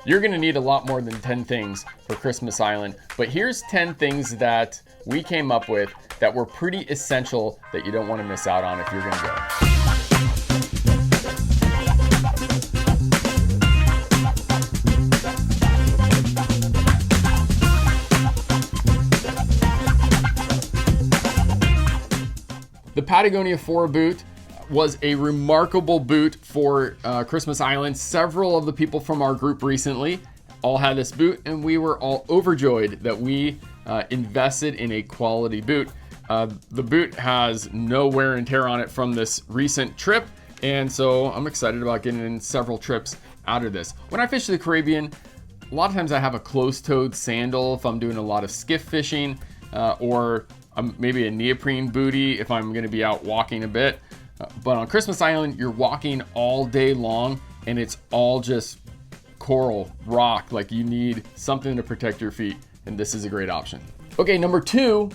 You're gonna need a lot more than 10 things for Christmas Island, but here's 10 things that we came up with that were pretty essential that you don't wanna miss out on if you're gonna go. The Patagonia 4 boot was a remarkable boot for Christmas Island. Several of the people from our group recently all had this boot, and we were all overjoyed that we invested in a quality boot. The boot has no wear and tear on it from this recent trip, and so I'm excited about getting in several trips out of this. When I fish the Caribbean, a lot of times I have a closed-toed sandal if I'm doing a lot of skiff fishing, or maybe a neoprene bootie if I'm gonna be out walking a bit. But on Christmas Island, you're walking all day long and it's all just coral, rock. Like, you need something to protect your feet, and this is a great option. Okay, number 2,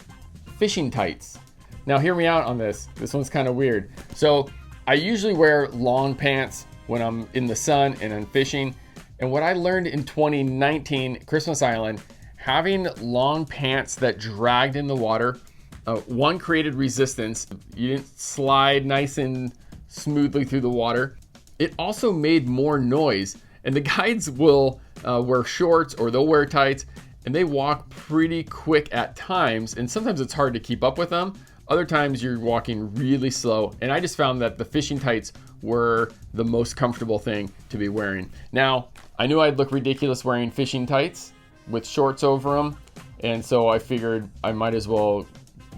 fishing tights. Now hear me out on this. This one's kind of weird. So I usually wear long pants when I'm in the sun and I'm fishing. And what I learned in 2019, Christmas Island, having long pants that dragged in the water, one, created resistance. You didn't slide nice and smoothly through the water. It also made more noise. And the guides will wear shorts or they'll wear tights, and they walk pretty quick at times. And sometimes it's hard to keep up with them. Other times you're walking really slow. And I just found that the fishing tights were the most comfortable thing to be wearing. Now, I knew I'd look ridiculous wearing fishing tights with shorts over them. And so I figured I might as well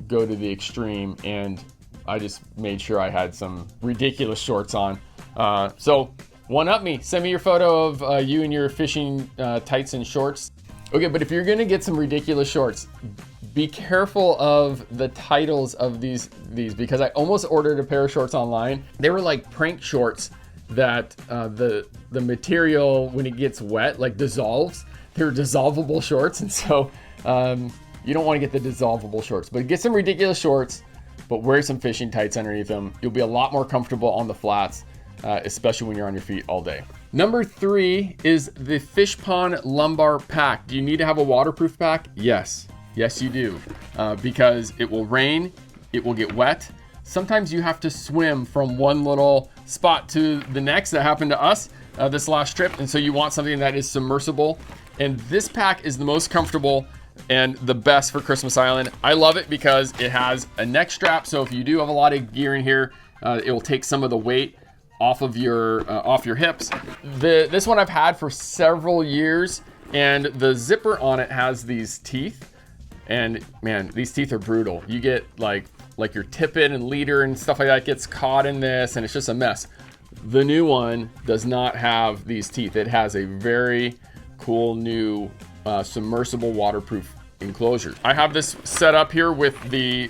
go to the extreme, and I just made sure I had some ridiculous shorts on. So one up me, send me your photo of you and your fishing tights and shorts. Okay, but if you're gonna get some ridiculous shorts, be careful of the titles of these because I almost ordered a pair of shorts online. They were like prank shorts that the material, when it gets wet, like dissolves. They're dissolvable shorts, and so you don't want to get the dissolvable shorts, but get some ridiculous shorts, but wear some fishing tights underneath them. You'll be a lot more comfortable on the flats, especially when you're on your feet all day. Number 3 is the Fish Pond lumbar pack. Do you need to have a waterproof pack? Yes. Yes, you do. Because it will rain, it will get wet. Sometimes you have to swim from one little spot to the next. That happened to us this last trip. And so you want something that is submersible. And this pack is the most comfortable and the best for Christmas Island. I love it because it has a neck strap. So if you do have a lot of gear in here, it will take some of the weight off of your hips. This one I've had for several years, and the zipper on it has these teeth. And man, these teeth are brutal. You get like your tippet and leader and stuff like that gets caught in this, and it's just a mess. The new one does not have these teeth. It has a very cool new submersible waterproof enclosure. I have this set up here with a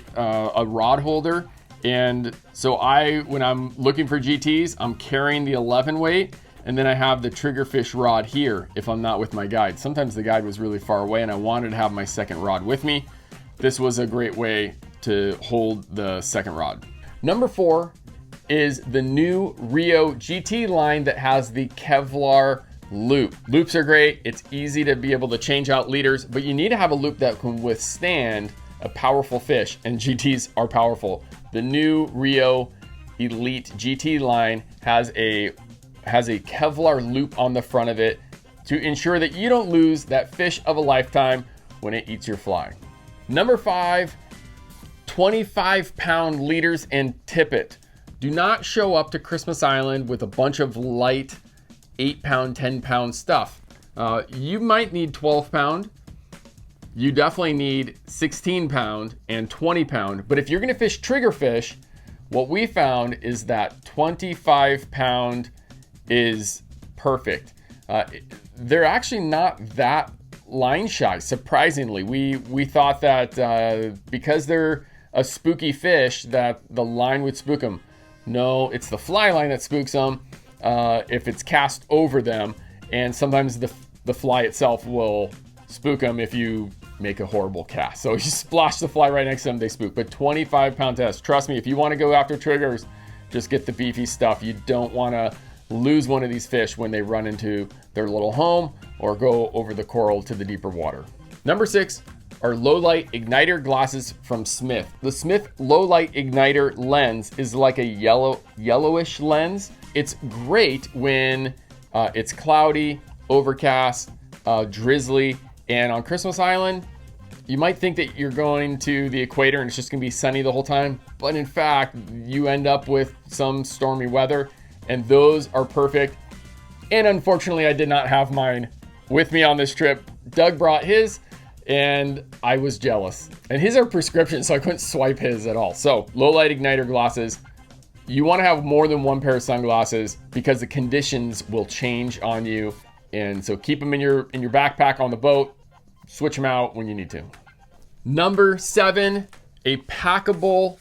rod holder, and so when I'm looking for GTs, I'm carrying the 11 weight, and then I have the triggerfish rod here if I'm not with my guide. Sometimes the guide was really far away and I wanted to have my second rod with me. This was a great way to hold the second rod. Number 4 is the new Rio GT line that has the Kevlar loop. Loops are great. It's easy to be able to change out leaders, but you need to have a loop that can withstand a powerful fish, and GTs are powerful. The new Rio Elite GT line has a Kevlar loop on the front of it to ensure that you don't lose that fish of a lifetime when it eats your fly. Number 5, 25-pound leaders and tippet. Do not show up to Christmas Island with a bunch of light 8-pound, 10-pound stuff. You might need 12-pound. You definitely need 16-pound and 20-pound. But if you're gonna fish triggerfish, what we found is that 25-pound is perfect. They're actually not that line shy, surprisingly. We thought that because they're a spooky fish that the line would spook them. No, it's the fly line that spooks them if it's cast over them, and sometimes the fly itself will spook them if you make a horrible cast. So you splash the fly right next to them, they spook. But 25-pound test, trust me, if you want to go after triggers, just get the beefy stuff. You don't want to lose one of these fish when they run into their little home or go over the coral to the deeper water. Number 6 are low light igniter glasses from Smith. The Smith low light igniter lens is like a yellowish lens. It's great when it's cloudy, overcast, drizzly, and on Christmas Island, you might think that you're going to the equator and it's just gonna be sunny the whole time, but in fact, you end up with some stormy weather, and those are perfect. And unfortunately, I did not have mine with me on this trip. Doug brought his, and I was jealous. And his are prescription, so I couldn't swipe his at all. So, low light igniter glasses. You wanna have more than one pair of sunglasses because the conditions will change on you. And so keep them in your backpack on the boat. Switch them out when you need to. Number 7, a packable,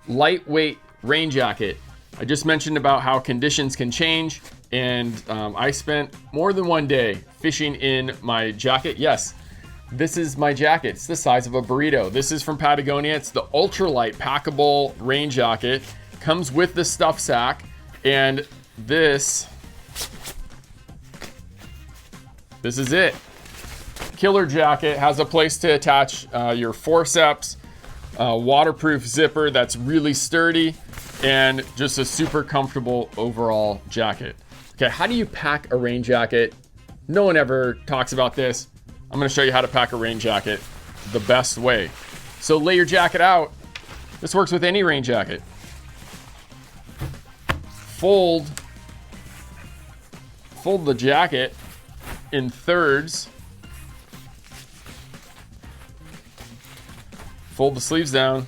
lightweight rain jacket. I just mentioned about how conditions can change, and I spent more than one day fishing in my jacket. Yes, this is my jacket. It's the size of a burrito. This is from Patagonia. It's the ultralight packable rain jacket. Comes with the stuff sack, and this is it. Killer jacket, has a place to attach your forceps, waterproof zipper that's really sturdy, and just a super comfortable overall jacket. Okay, how do you pack a rain jacket? No one ever talks about this. I'm gonna show you how to pack a rain jacket the best way. So lay your jacket out. This works with any rain jacket. Fold the jacket in thirds. Fold the sleeves down.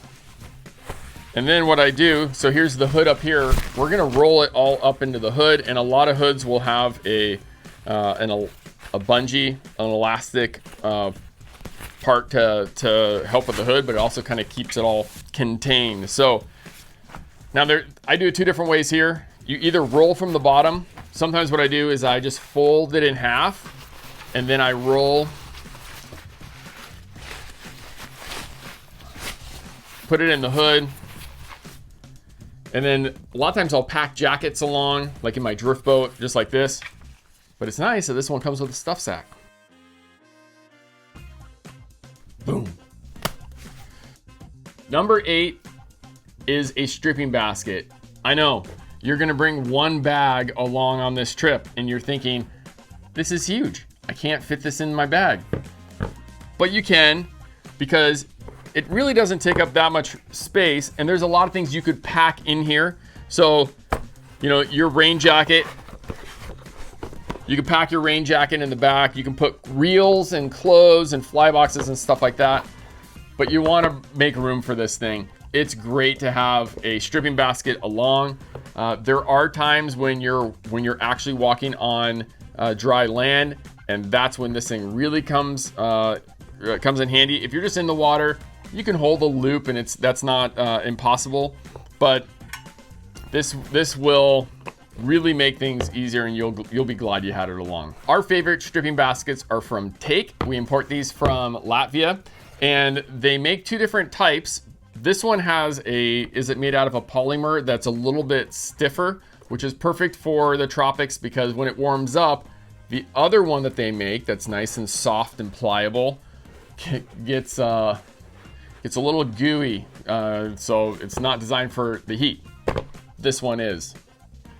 And then what I do, so here's the hood up here. We're gonna roll it all up into the hood, and a lot of hoods will have a bungee, an elastic part to help with the hood, but it also kind of keeps it all contained. So now I do it 2 different ways here. You either roll from the bottom. Sometimes what I do is I just fold it in half, and then I roll, put it in the hood. And then a lot of times I'll pack jackets along, like in my drift boat, just like this. But it's nice that this one comes with a stuff sack. Boom. Number 8 is a stripping basket. I know, you're gonna bring one bag along on this trip and you're thinking, this is huge. I can't fit this in my bag. But you can, because it really doesn't take up that much space, and there's a lot of things you could pack in here. So, you know, your rain jacket, you can pack your rain jacket in the back. You can put reels and clothes and fly boxes and stuff like that. But you want to make room for this thing. It's great to have a stripping basket along. There are times when you're actually walking on dry land, and that's when this thing really comes in handy. If you're just in the water, you can hold a loop, and that's not impossible, but this will really make things easier, and you'll be glad you had it along. Our favorite stripping baskets are from Take. We import these from Latvia, and they make 2 different types. This one is it made out of a polymer that's a little bit stiffer, which is perfect for the tropics, because when it warms up, the other one that they make that's nice and soft and pliable gets a little gooey, so it's not designed for the heat. This one is.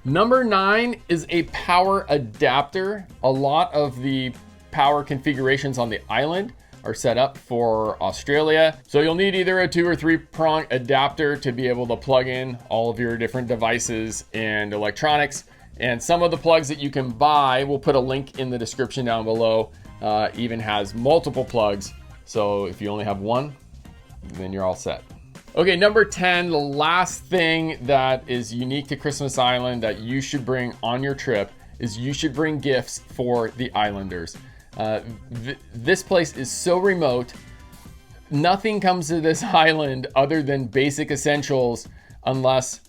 Number 9 is a power adapter. A lot of the power configurations on the island are set up for Australia. So you'll need either a 2 or 3 prong adapter to be able to plug in all of your different devices and electronics. And some of the plugs that you can buy, we'll put a link in the description down below, even has multiple plugs. So if you only have one, then you're all set. Okay, number 10, the last thing that is unique to Christmas Island that you should bring on your trip is you should bring gifts for the islanders. This place is so remote. Nothing comes to this island other than basic essentials unless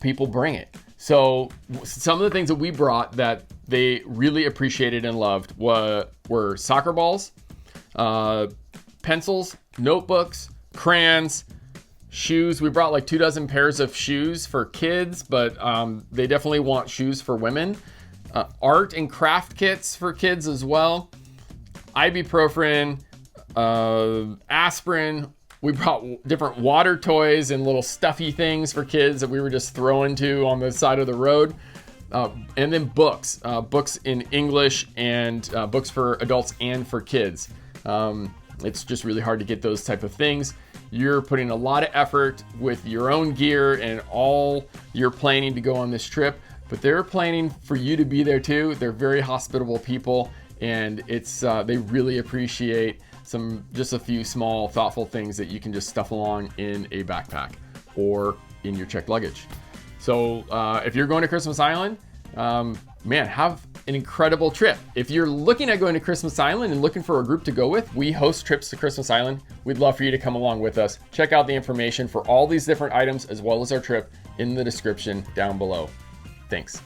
people bring it. So some of the things that we brought that they really appreciated and loved were soccer balls, pencils, notebooks, crayons, Shoes, we brought like 24 pairs of shoes for kids, but they definitely want shoes for women. Art and craft kits for kids as well. Ibuprofen, aspirin. We brought different water toys and little stuffy things for kids that we were just throwing to on the side of the road. And then books in English and books for adults and for kids. It's just really hard to get those type of things. You're putting a lot of effort with your own gear and all you're planning to go on this trip, but they're planning for you to be there too. They're very hospitable people, and it's they really appreciate just a few small thoughtful things that you can just stuff along in a backpack or in your checked luggage. So if you're going to Christmas Island, man, have an incredible trip. If you're looking at going to Christmas Island and looking for a group to go with, we host trips to Christmas Island. We'd love for you to come along with us. Check out the information for all these different items as well as our trip in the description down below. Thanks.